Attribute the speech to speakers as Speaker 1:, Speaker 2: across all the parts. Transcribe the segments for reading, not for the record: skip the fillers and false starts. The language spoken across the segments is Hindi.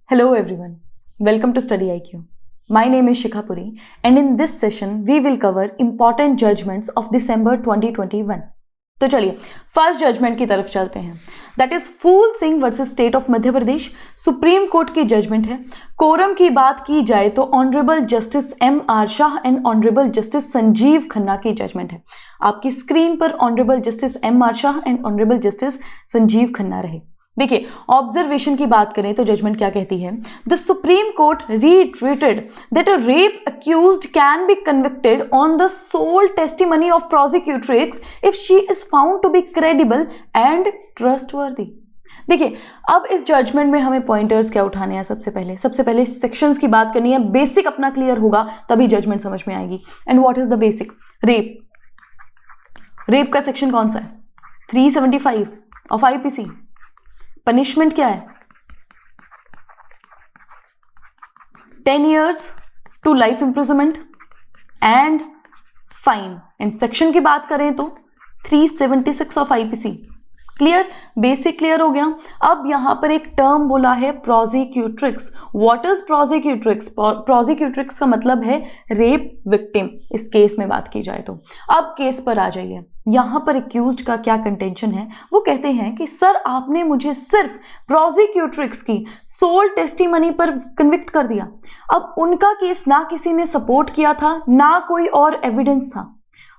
Speaker 1: Hello everyone, welcome to Study IQ. My name is Shikha Puri and in this session we will cover important judgments of December 2021. तो चलिए फर्स्ट जजमेंट की तरफ चलते हैं. That is Phool Singh versus state of Madhya Pradesh. Supreme court की जजमेंट है. कोरम की बात की जाए तो honourable justice M.R. Shah and honourable justice Sanjiv Khanna की जजमेंट है. आपकी स्क्रीन पर honourable justice M.R. Shah and honourable justice Sanjiv Khanna रहे. देखिए ऑब्जर्वेशन की बात करें तो जजमेंट क्या कहती है. The supreme court reiterated that a rape accused can be convicted on the sole testimony of prosecutrix if she is found to be credible and trustworthy. देखिए अब इस जजमेंट में हमें पॉइंटर्स क्या उठाने हैं. सबसे पहले सेक्शंस की बात करनी है. बेसिक अपना क्लियर होगा तभी जजमेंट समझ में आएगी. And what is the basic. Rape का सेक्शन कौन सा है. 375 ऑफ IPC. पनिशमेंट क्या है. 10 years to life imprisonment and fine. And section की बात करें तो 376 of IPC. Clear. Basic clear हो गया. अब यहां पर एक टर्म बोला है प्रोसिक्यूट्रिक्स. What is प्रोसिक्यूट्रिक्स. प्रोसिक्यूट्रिक्स का मतलब है रेप विक्टिम इस केस में बात की जाए तो. अब केस पर आ जाइए. यहां पर एक्यूज्ड का क्या कंटेंशन है. वो कहते हैं कि सर आपने मुझे सिर्फ प्रोसिक्यूट्रिक्स की सोल टेस्टिमनी पर कन्विक्ट कर दिया. अब उनका केस ना किसी ने सपोर्ट किया था ना कोई और एविडेंस था.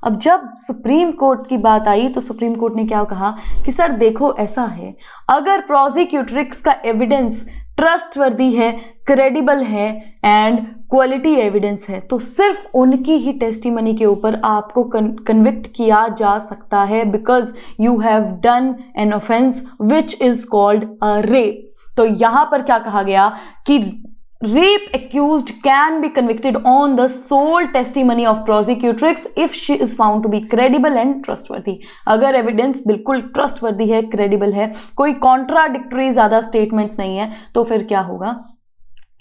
Speaker 1: अब जब सुप्रीम कोर्ट की बात आई तो सुप्रीम कोर्ट ने क्या कहा कि सर देखो ऐसा है, अगर प्रोसिक्यूट्रिक्स का एविडेंस ट्रस्टवर्दी है, क्रेडिबल है एंड क्वालिटी एविडेंस है तो सिर्फ उनकी ही टेस्टिमनी के ऊपर आपको कन्विक्ट किया जा सकता है because you have done an offence which is called a rape. तो यहां पर क्या कहा गया कि rape accused can be convicted on the sole testimony of prosecutrix if she is found to be credible and trustworthy. अगर एविडेंस बिल्कुल ट्रस्टवर्दी है, क्रेडिबल है, कोई कॉन्ट्राडिक्टरी ज्यादा स्टेटमेंट्स नहीं है तो फिर क्या होगा.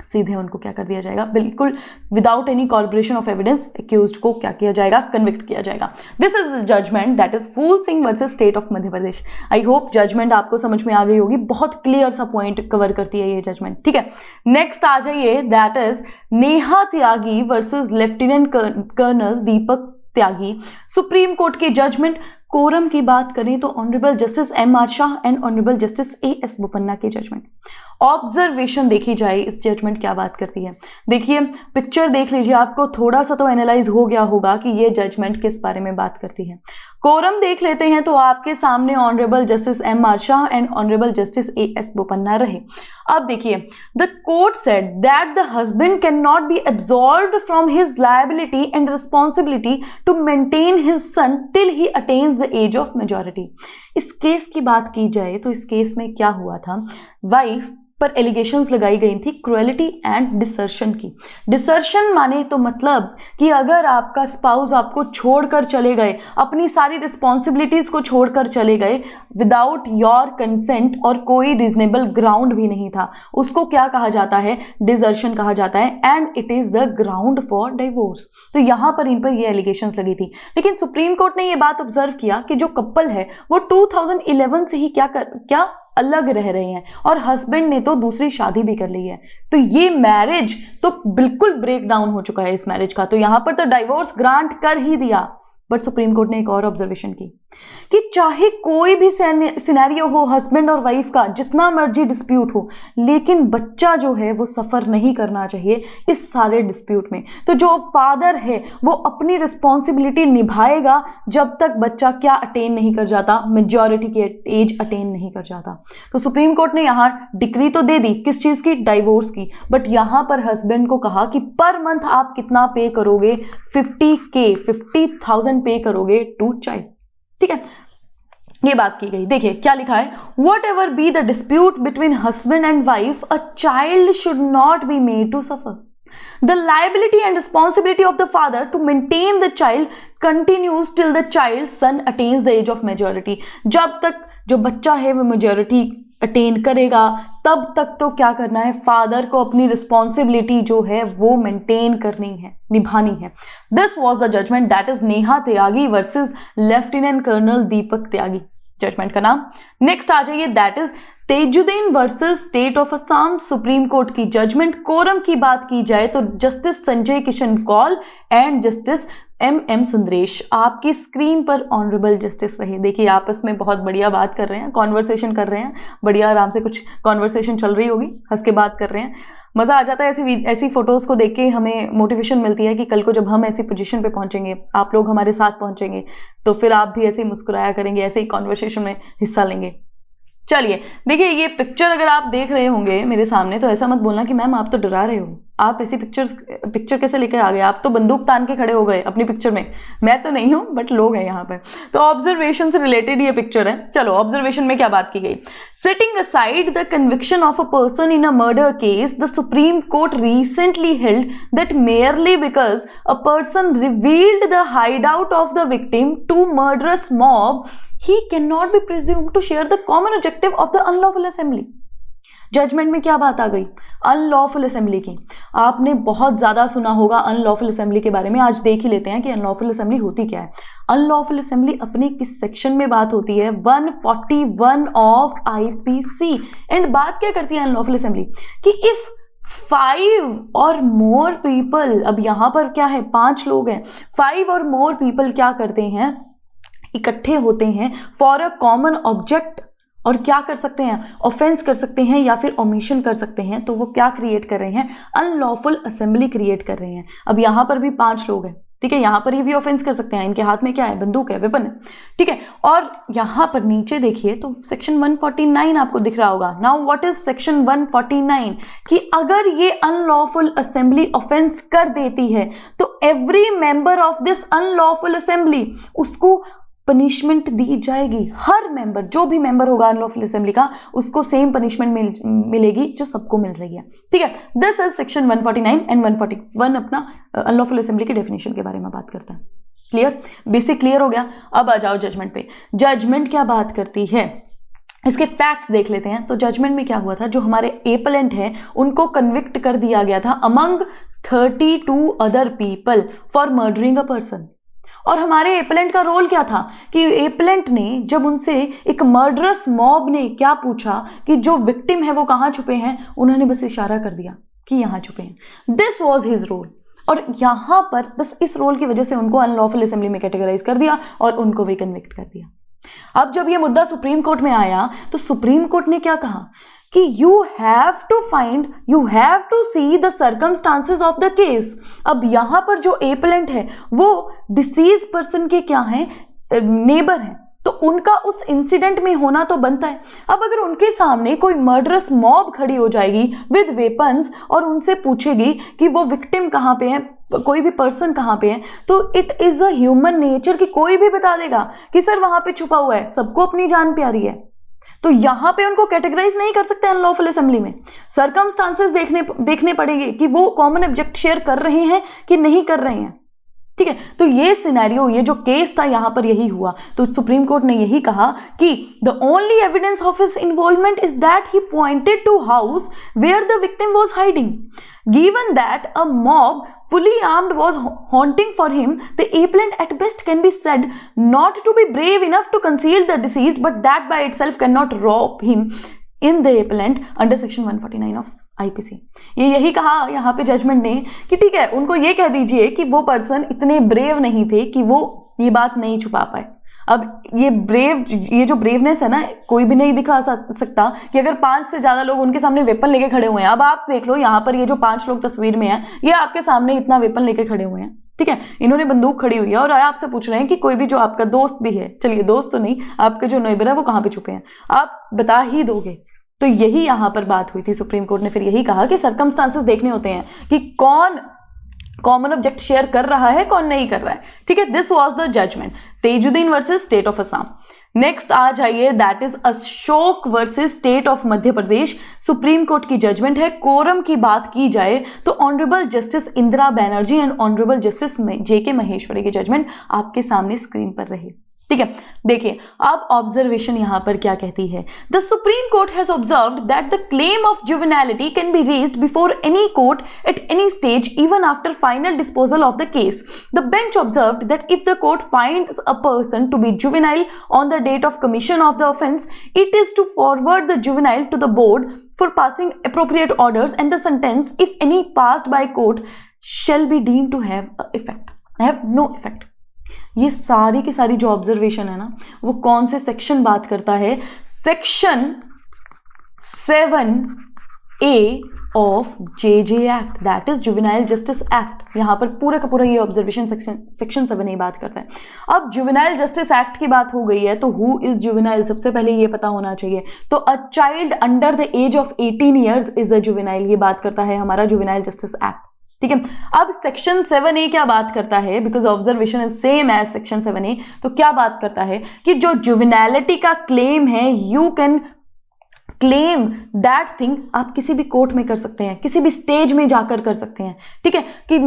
Speaker 1: सीधे उनको क्या कर दिया जाएगा. बिल्कुल without any corporation of evidence accused को क्या किया जाएगा. कन्विक्ट किया जाएगा. This is the judgment that is Phool Singh versus state of Madhya Pradesh. I hope judgment आपको समझ में आ गई होगी. बहुत क्लियर सा पॉइंट कवर करती है ये जजमेंट. ठीक है. नेक्स्ट आ जाइए. That is Neha Tyagi versus lieutenant colonel Deepak Tyagi. Supreme court की जजमेंट. कोरम की बात करें तो honourable justice M.R. Shah and honourable justice A.S. Bopanna की जजमेंट. ऑब्जर्वेशन देखी जाए इस जजमेंट क्या बात करती है. देखिए पिक्चर देख लीजिए. आपको थोड़ा सा तो एनालाइज हो गया होगा कि ये जजमेंट किस बारे में बात करती है. कोरम देख लेते हैं तो आपके सामने honourable justice M.R. Shah and honourable justice A.S. Bopanna रहे. अब देखिए the court said that the husband cannot be absolved from his liability and responsibility to maintain his son till he attains the age of majority. इस केस की बात की जाए तो इस केस में क्या हुआ था. वाइफ पर एलिगेशंस लगाई गई थी क्रुएलिटी एंड डिसर्शन की. डिसर्शन माने तो मतलब कि अगर आपका स्पाउस आपको छोड़कर चले गए, अपनी सारी रिस्पॉन्सिबिलिटीज को छोड़कर चले गए विदाउट योर कंसेंट और कोई रीजनेबल ग्राउंड भी नहीं था, उसको क्या कहा जाता है. डिसर्शन कहा जाता है and it is the ground for divorce. तो यहां पर इन पर ये एलिगेशंस लगी थी. लेकिन सुप्रीम कोर्ट ने ये बात ऑब्जर्व किया कि जो कपल है वो 2011 से ही क्या अलग रह रहे हैं और हस्बैंड ने तो दूसरी शादी भी कर ली है. तो ये मैरिज तो बिल्कुल ब्रेक डाउन हो चुका है इस मैरिज का. तो यहां पर तो डाइवोर्स ग्रांट कर ही दिया. बट सुप्रीम कोर्ट ने एक और ऑब्जर्वेशन की कि चाहे कोई भी सिनेरियो हो हस्बैंड और वाइफ का, जितना मर्जी डिस्प्यूट हो, लेकिन बच्चा जो है वो सफर नहीं करना चाहिए इस सारे डिस्प्यूट में. तो जो फादर है वो अपनी रिस्पॉन्सिबिलिटी निभाएगा जब तक बच्चा क्या अटेन नहीं कर जाता, मेजॉरिटी की एज अटेन नहीं कर जाता. तो सुप्रीम कोर्ट ने यहां डिक्री तो दे दी किस चीज की, डाइवोर्स की. बट यहां पर हस्बैंड को कहा कि पर मंथ आप कितना पे करोगे, 50,000 पे करोगे टू चाइल्ड. ठीक है. ये बात की गई. देखिए क्या लिखा है. Whatever be the dispute between husband and wife, a child should not be made to suffer. The liability and responsibility of the father to maintain the child continues till the child's son attains the age of majority. जब तक जो बच्चा है वो मेजॉरिटी अटेन करेगा तब तक तो क्या करना है, फादर को अपनी रिस्पॉन्सिबिलिटी जो है वो मेंटेन करनी है, निभानी है. This was the judgment that is Neha Tyagi versus lieutenant colonel Deepak Tyagi. Judgment का नाम. नेक्स्ट आ जाइए. That is Tejuddin versus state of Assam supreme court की जजमेंट। कोरम की बात की जाए तो justice Sanjay Kishan Kaul and justice M Sundresh आपकी स्क्रीन पर ऑनरेबल जस्टिस रहे। देखिए आपस में बहुत बढ़िया बात कर रहे हैं, कॉन्वर्सेशन कर रहे हैं, बढ़िया आराम से कुछ कॉन्वर्सेशन चल रही होगी, हंस के बात कर रहे हैं, मज़ा आ जाता है। ऐसी फोटोज़ को देख के हमें मोटिवेशन मिलती है कि कल को जब हम ऐसी पोजीशन पे पहुंचेंगे, आप लोग हमारे साथ पहुंचेंगे, तो फिर आप भी ऐसे ही मुस्कुराया करेंगे, ऐसे ही कॉन्वर्सेशन में हिस्सा लेंगे। चलिए देखिए, ये पिक्चर अगर आप देख रहे होंगे मेरे सामने तो ऐसा मत बोलना कि मैम आप तो डरा रहे हो, आप ऐसी पिक्चर कैसे लेकर आ गए, आप तो बंदूक तान के खड़े हो गए अपनी पिक्चर में। मैं तो नहीं हूं, बट लोग हैं यहाँ पे। तो ऑब्जर्वेशन से रिलेटेड ये पिक्चर है। चलो ऑब्जर्वेशन में क्या बात की गई। Setting aside the conviction of a person in a murder case, the supreme court recently held that merely because a person revealed the hideout of the victim to murderous mob, he cannot be presumed to share the common objective of the unlawful assembly। Judgment में क्या बात आ गई, अनलॉफुल असेंबली की। आपने बहुत ज्यादा सुना होगा अनलॉफुल असेंबली के बारे में। आज देख ही लेते हैं कि अनलॉफुल असेंबली होती क्या है। अनलॉफुल असेंबली अपने किस सेक्शन में बात होती है, 141 ऑफ आईपीसी। एंड बात क्या करती है अनलॉफुल असेंबली कि इफ 5 और मोर पीपल, अब यहां पर क्या है 5 लोग हैं, 5 और मोर पीपल क्या करते हैं, इकट्ठे होते हैं फॉर अ कॉमन ऑब्जेक्ट, और क्या कर सकते हैं, ऑफेंस कर सकते हैं या फिर ओमिशन कर सकते हैं। तो वो क्या क्रिएट कर रहे हैं, अनलॉफुल असेंबली क्रिएट कर रहे हैं। अब यहां पर भी 5 लोग हैं, ठीक है, यहां पर ये भी ऑफेंस कर सकते हैं, इनके हाथ में क्या है, बंदूक है, वेपन है, ठीक है। और यहां पर नीचे देखिए तो सेक्शन 149 आपको दिख रहा होगा। नाउ व्हाट इज सेक्शन 149 कि अगर ये अनलॉफुल असेंबली ऑफेंस कर देती है तो every member of this unlawful assembly, उसको पनिशमेंट दी जाएगी। हर मेंबर, जो भी मेंबर होगा अनलॉफुल असेंबली का, उसको सेम पनिशमेंट मिलेगी जो सबको मिल रही है, ठीक है। दिस इज सेक्शन 149 एंड 141 अपना अनलॉफुल असेंबली के डेफिनेशन के बारे में बात करता है। क्लियर, बेसिक क्लियर हो गया। अब आ जाओ जजमेंट पे। जजमेंट क्या बात करती है, इसके फैक्ट्स देख लेते हैं। तो जजमेंट में क्या हुआ था, जो हमारे एपेलेंट है उनको कन्विक्ट कर दिया गया था among 32 other people for murdering a person. और हमारे एपेलेंट का रोल क्या था कि एपेलेंट ने जब उनसे एक मर्डरस मॉब ने क्या पूछा कि जो विक्टिम है वो कहाँ छुपे हैं, उन्होंने बस इशारा कर दिया कि यहाँ छुपे हैं। This was his role. और यहाँ पर बस इस रोल की वजह से उनको अनलॉफुल असेंबली में कैटेगराइज कर दिया और उनको भी कन्विक्ट कर दिया। अब जब ये मुद्दा सुप्रीम कोर्ट में आया तो सुप्रीम कोर्ट ने क्या कहा कि you have to see the circumstances of the case. अब यहां पर जो एपेलेंट है वो डिसीज पर्सन के क्या है, नेबर है, तो उनका उस इंसिडेंट में होना तो बनता है। अब अगर उनके सामने कोई मर्डरस मॉब खड़ी हो जाएगी विद वेपन्स और उनसे पूछेगी कि वो विक्टिम कहाँ पे है, कोई भी पर्सन कहाँ पे है, तो it is a human nature कि कोई भी बता देगा कि सर वहां पे छुपा हुआ है, सबको अपनी जान प्यारी है। तो यहां पे उनको कैटेगराइज नहीं कर सकते अनलॉफुल असेंबली में। सर्कमस्टांसेस देखने पड़ेंगे कि वो कॉमन ऑब्जेक्ट शेयर कर रहे हैं कि नहीं कर रहे हैं, ठीक है। तो ये सिनेरियो, ये जो केस था यहां पर यही हुआ। तो सुप्रीम कोर्ट ने यही कहा कि the only evidence of his involvement is that he pointed to house where the victim was hiding. Given that a mob fully armed was haunting for him, the appellant at best can be said not to be brave enough to conceal the deceased, but that by itself cannot rob him in the appellant under section 149 of IPC। ये यही कहा यहाँ पे जजमेंट ने कि ठीक है, उनको ये कह दीजिए कि वो पर्सन इतने ब्रेव नहीं थे कि वो ये बात नहीं छुपा पाए। अब ये जो ब्रेवनेस है ना, कोई भी नहीं दिखा सकता कि अगर 5 से ज्यादा लोग उनके सामने वेपन लेके खड़े हुए हैं। अब आप देख लो यहाँ पर ये जो 5 लोग तस्वीर में हैं, ये आपके सामने इतना वेपन लेके खड़े हुए हैं, ठीक है। इन्होंने बंदूक खड़ी हुई है और आपसे पूछ रहे हैं कि कोई भी जो आपका दोस्त भी है, चलिए दोस्त तो नहीं, आपके जो नेबर है वो कहाँ पे छुपे हैं, आप बता ही दोगे। तो यही यहाँ पर बात हुई थी। सुप्रीम कोर्ट ने फिर यही कहा कि सर्कमस्टांसेस देखने होते हैं कि कौन कॉमन ऑब्जेक्ट शेयर कर रहा है, कौन नहीं कर रहा है, ठीक है। This was the judgment, Tejuddin versus state of Assam. Next आ जाइए, that is Ashok versus state of Madhya Pradesh. Supreme court की जजमेंट है। कोरम की बात की जाए तो honourable justice Indira Banerjee and honourable justice JK Maheshwari की जजमेंट आपके सामने स्क्रीन पर रही। ठीक है, देखिए अब ऑब्जर्वेशन यहां पर क्या कहती है, the supreme court has observed that the claim of juvenility can be raised before any court at any stage even after final disposal of the case. The bench observed that if the court finds a person to be juvenile on the date of commission of the offence, it is to forward the juvenile to the board for passing appropriate orders, and the sentence, if any passed by court, shall be deemed to have no effect. ये सारी की सारी जो ऑब्जर्वेशन है ना, वो कौन से सेक्शन बात करता है, section 7A of JJ act, that is juvenile justice act. यहां पर पूरा का पूरा ये ऑब्जर्वेशन सेक्शन 7A बात करता है. अब जुवेनाइल जस्टिस एक्ट की बात हो गई है, तो हु इज जुवेनाइल सबसे पहले ये पता होना चाहिए. तो a child under the age of 18 years is a juvenile, ये बात करता है हमारा जुवेनाइल जस्टिस एक्ट. ठीक है, अब सेक्शन 7A क्या बात करता है, because observation is same as section 7A. तो क्या बात करता है कि जो जुवेनालिटी का क्लेम है, you can claim that thing, आप किसी भी कोर्ट में कर सकते हैं, किसी भी स्टेज में जाकर कर सकते हैं. ठीक है, कि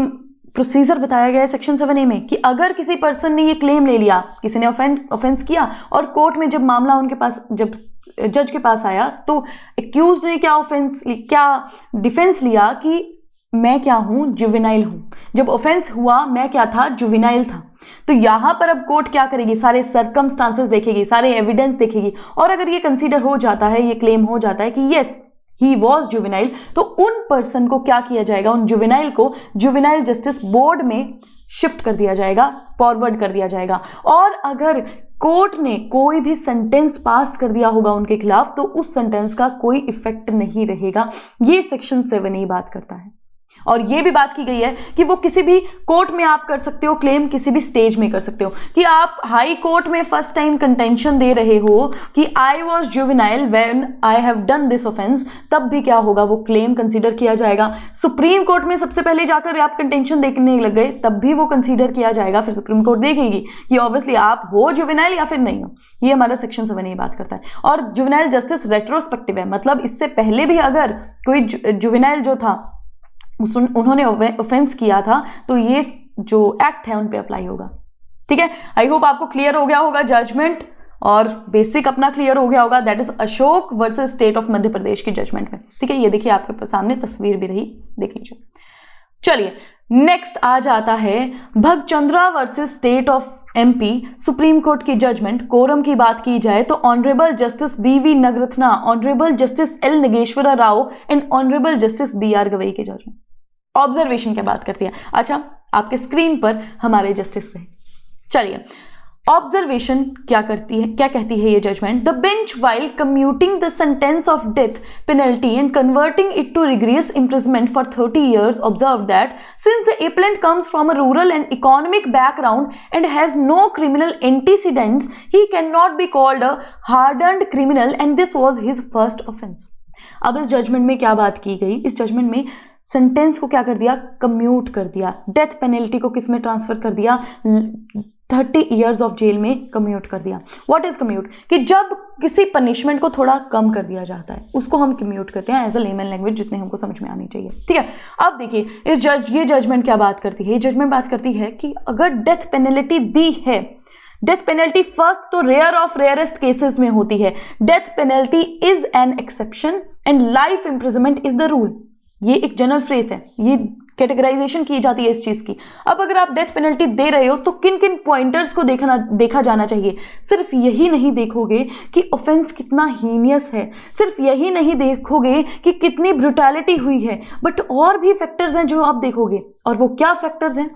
Speaker 1: प्रोसीजर बताया गया है सेक्शन 7A में कि अगर किसी पर्सन ने ये क्लेम ले लिया, किसी ने ऑफेंस किया और कोर्ट में जब मामला उनके पास, जब जज के पास आया, तो एक्यूज्ड ने क्या डिफेंस लिया कि मैं क्या हूं, जुवेनाइल हूं. जब ऑफेंस हुआ मैं क्या था, जुवेनाइल था. तो यहां पर अब कोर्ट क्या करेगी, सारे सर्कमस्टांसेस देखेगी, सारे एविडेंस देखेगी, और अगर ये कंसीडर हो जाता है, ये क्लेम हो जाता है कि यस ही वॉज जुवेनाइल, तो उन पर्सन को क्या किया जाएगा, उन जुवेनाइल को जुवेनाइल जस्टिस बोर्ड में शिफ्ट कर दिया जाएगा, फॉरवर्ड कर दिया जाएगा. और अगर कोर्ट ने कोई भी सेंटेंस पास कर दिया होगा उनके खिलाफ, तो उस सेंटेंस का कोई इफेक्ट नहीं रहेगा. ये सेक्शन 7A बात करता है. और ये भी बात की गई है कि वो किसी भी कोर्ट में आप कर सकते हो क्लेम, किसी भी स्टेज में कर सकते हो. कि आप हाई कोर्ट में फर्स्ट टाइम कंटेंशन दे रहे हो कि I was juvenile when I have done this offence, तब भी क्या होगा, वो क्लेम कंसीडर किया जाएगा. सुप्रीम कोर्ट में सबसे पहले जाकर आप कंटेंशन देखने लग गए, तब भी वो कंसीडर किया जाएगा. फिर सुप्रीम कोर्ट देखेगी कि ऑब्वियसली आप हो जुवेनाइल या फिर नहीं हो. ये हमारा सेक्शन 7A बात करता है. और जुवेनाइल जस्टिस रेट्रोस्पेक्टिव है, मतलब इससे पहले भी अगर कोई जुवेनाइल जो था उन्होंने ऑफेंस किया था, तो ये जो एक्ट है उन पे अप्लाई होगा. ठीक है, आई होप आपको क्लियर हो गया होगा जजमेंट, और बेसिक अपना क्लियर हो गया होगा. That is Ashok versus state of Madhya Pradesh की जजमेंट में. ठीक है, ये देखिए आपके सामने तस्वीर भी रही, देख लीजिए. चलिए नेक्स्ट आ जाता है Bhagchandra versus state of MP supreme court की जजमेंट. कोरम की बात की जाए तो honourable justice BV Nagarathna, honourable justice L Nageswara Rao and honourable justice BR Gavai की जजमेंट. ऑब्जर्वेशन क्या बात करती है, अच्छा आपके स्क्रीन पर हमारे जस्टिस रहे. चलिए ऑब्जर्वेशन क्या कहती है ये judgment. The bench while commuting the sentence of death penalty and converting it to rigorous imprisonment for 30 years observe that since the appellant comes from a rural and economic background and has no criminal antecedents, he cannot be called a hardened criminal and this was his first offence. अब इस जजमेंट में क्या बात की गई, इस जजमेंट में सेंटेंस को क्या कर दिया, कम्यूट कर दिया. डेथ पेनल्टी को किस में ट्रांसफर कर दिया, 30 years ऑफ जेल में कम्यूट कर दिया. व्हाट इज कम्यूट, कि जब किसी पनिशमेंट को थोड़ा कम कर दिया जाता है, उसको हम कम्यूट करते हैं एज अ लेमन लैंग्वेज, जितने हमको समझ में आनी चाहिए. ठीक है, अब देखिए ये जजमेंट क्या बात करती है. ये जजमेंट बात करती है कि अगर डेथ पेनल्टी दी है, डेथ पेनल्टी फर्स्ट तो रेयर ऑफ रेयरेस्ट केसेस में होती है. Death penalty is an exception and life imprisonment is the rule. ये एक जनरल फ्रेज है, ये कैटेगराइजेशन की जाती है इस चीज की. अब अगर आप डेथ पेनल्टी दे रहे हो तो किन किन पॉइंटर्स को देखा जाना चाहिए. सिर्फ यही नहीं देखोगे कि ऑफेंस कितना हीनियस है, सिर्फ यही नहीं देखोगे कि कितनी ब्रुटैलिटी हुई है, बट और भी फैक्टर्स हैं जो आप देखोगे. और वो क्या फैक्टर्स हैं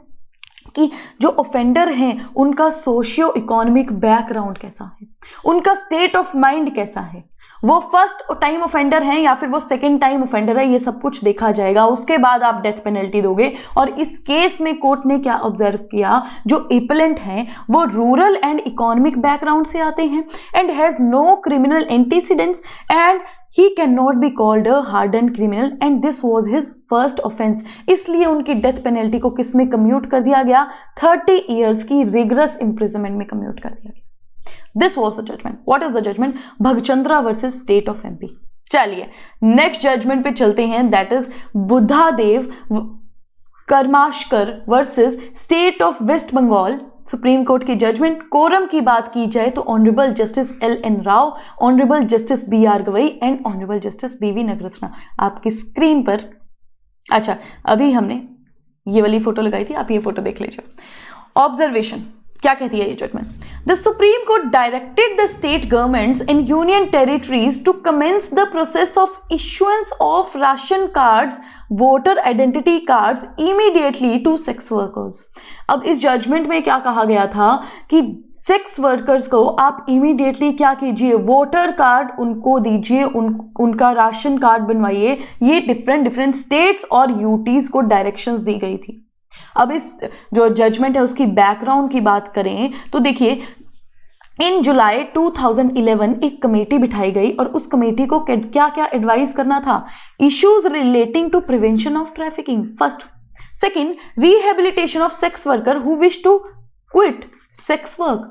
Speaker 1: कि जो ऑफेंडर हैं उनका सोशियो इकोनॉमिक बैकग्राउंड कैसा है, उनका स्टेट ऑफ माइंड कैसा है, वो फर्स्ट टाइम ऑफेंडर हैं या फिर वो सेकेंड टाइम ऑफेंडर है, ये सब कुछ देखा जाएगा. उसके बाद आप डेथ पेनल्टी दोगे. और इस केस में कोर्ट ने क्या ऑब्जर्व किया, जो एपेलेंट हैं वो रूरल एंड इकोनॉमिक बैकग्राउंड से आते हैं and has no criminal antecedents and he cannot be called a hardened criminal and this was his first offense. इसलिए उनकी डेथ पेनल्टी को किस में कम्यूट कर दिया गया, 30 years की रिगरस इम्प्रिजनमेंट में कम्यूट कर दिया गया. This was the judgment. What is the judgment, Bhagchandra versus state of MP. चलिए नेक्स्ट जजमेंट पे चलते हैं, that is Budhadev Karmaskar versus state of West Bengal. Supreme court की जजमेंट। कोरम की बात की जाए तो honourable justice LN Rao, honourable justice BR Gavai and honourable justice BV Nagarathna आपकी स्क्रीन पर। अच्छा, अभी हमने ये वाली फोटो लगाई थी, आप ये फोटो देख लीजिए। ऑब्जर्वेशन क्या कहती है ये judgment? The supreme court directed the state governments in union territories to commence the process of issuance of ration cards, voter identity cards immediately to sex workers. अब इस जजमेंट में क्या कहा गया था कि सेक्स वर्कर्स को आप इमीडिएटली क्या कीजिए, वोटर कार्ड उनको दीजिए, उनका राशन कार्ड बनवाइए। ये डिफरेंट स्टेट्स और यूटीज को डायरेक्शंस दी गई थी। अब इस जो जजमेंट है उसकी बैकग्राउंड की बात करें तो देखिए, इन जुलाई 2011 एक कमेटी बिठाई गई और उस कमेटी को क्या क्या एडवाइस करना था? Issues relating to prevention of trafficking first, second rehabilitation of sex worker who wish to quit sex work.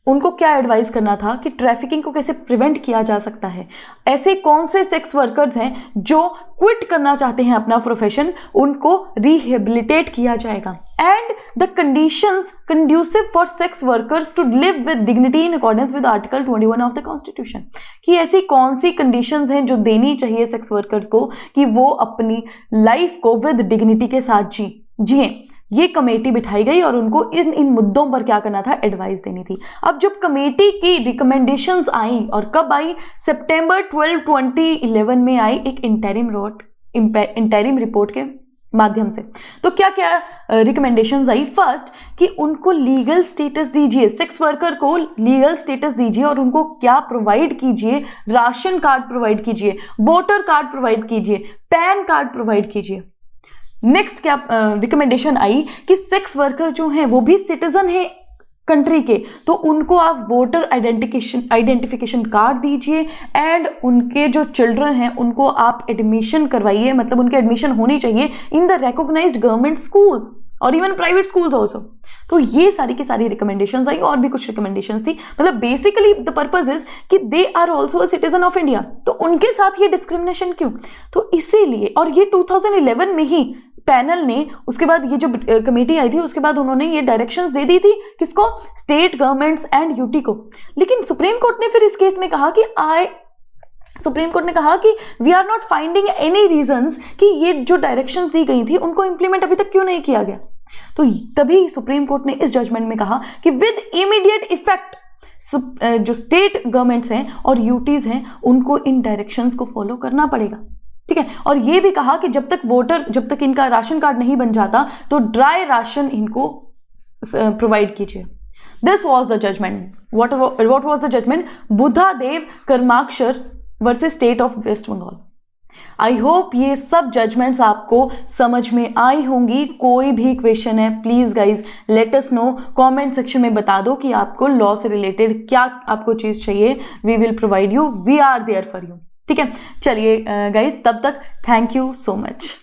Speaker 1: उनको क्या एडवाइस करना था कि ट्रैफिकिंग को कैसे प्रिवेंट किया जा सकता है, ऐसे कौन से सेक्स वर्कर्स हैं जो क्विट करना चाहते हैं अपना प्रोफेशन, उनको रिहेबिलिटेट किया जाएगा। And the conditions conducive for sex workers to live with dignity in accordance with article 21 of the constitution, कि ऐसी कौन सी कंडीशंस हैं जो देनी चाहिए सेक्स वर्कर्स को कि वो अपनी लाइफ को विद डिग्निटी के साथ जिए। ये कमेटी बिठाई गई और उनको इन मुद्दों पर क्या करना था, एडवाइस देनी थी। अब जब कमेटी की रिकमेंडेशंस आई, और कब आई, सितंबर 12, 2011 में आई एक इंटरिम रिपोर्ट के माध्यम से। तो क्या क्या रिकमेंडेशंस आई? फर्स्ट, कि उनको लीगल स्टेटस दीजिए, सेक्स वर्कर को लीगल स्टेटस दीजिए और उनको क्या प्रोवाइड कीजिए, राशन कार्ड प्रोवाइड कीजिए, वोटर कार्ड प्रोवाइड कीजिए, पैन कार्ड प्रोवाइड कीजिए। नेक्स्ट क्या रिकमेंडेशन आई कि सेक्स वर्कर जो हैं वो भी सिटीजन हैं कंट्री के, तो उनको आप वोटर आइडेंटिफिकेशन कार्ड दीजिए एंड उनके जो चिल्ड्रन हैं उनको आप एडमिशन करवाइए, मतलब उनके एडमिशन होनी चाहिए in the recognised government schools और इवन प्राइवेट स्कूल्स ऑल्सो। तो ये सारी की सारी रिकमेंडेशंस आई और भी कुछ रिकमेंडेशंस थी। मतलब बेसिकली द पर्पस इज कि they are also a citizen of India, तो उनके साथ ये डिस्क्रिमिनेशन क्यों? तो इसीलिए, और ये 2011 में ही पैनल ने, उसके बाद ये जो कमेटी आई थी उसके बाद उन्होंने ये डायरेक्शंस दे दी थी किसको, स्टेट गवर्नमेंट्स एंड यूटी को। लेकिन सुप्रीम कोर्ट ने फिर इस केस में कहा कि we are not finding any reasons कि ये जो डायरेक्शंस दी गई थी उनको इंप्लीमेंट अभी तक क्यों नहीं किया गया। तो तभी सुप्रीम कोर्ट ने इस जजमेंट में कहा कि विद इमीडिएट इफेक्ट जो स्टेट गवर्नमेंट्स हैं और यूटीज हैं उनको इन डायरेक्शंस को फॉलो करना पड़ेगा, ठीक है। और ये भी कहा कि जब तक इनका राशन कार्ड नहीं बन जाता तो ड्राई राशन इनको प्रोवाइड कीजिए। This was the judgment. What was the judgment? Budhadev Karmaskar versus state of West Bengal. I hope ये सब जजमेंट्स आपको समझ में आई होंगी। कोई भी क्वेश्चन है please guys let us know, comment section में बता दो कि आपको लॉ से रिलेटेड क्या आपको चीज चाहिए। We will provide you, we are there for you, ठीक है। चलिए गाइज, तब तक थैंक यू सो मच।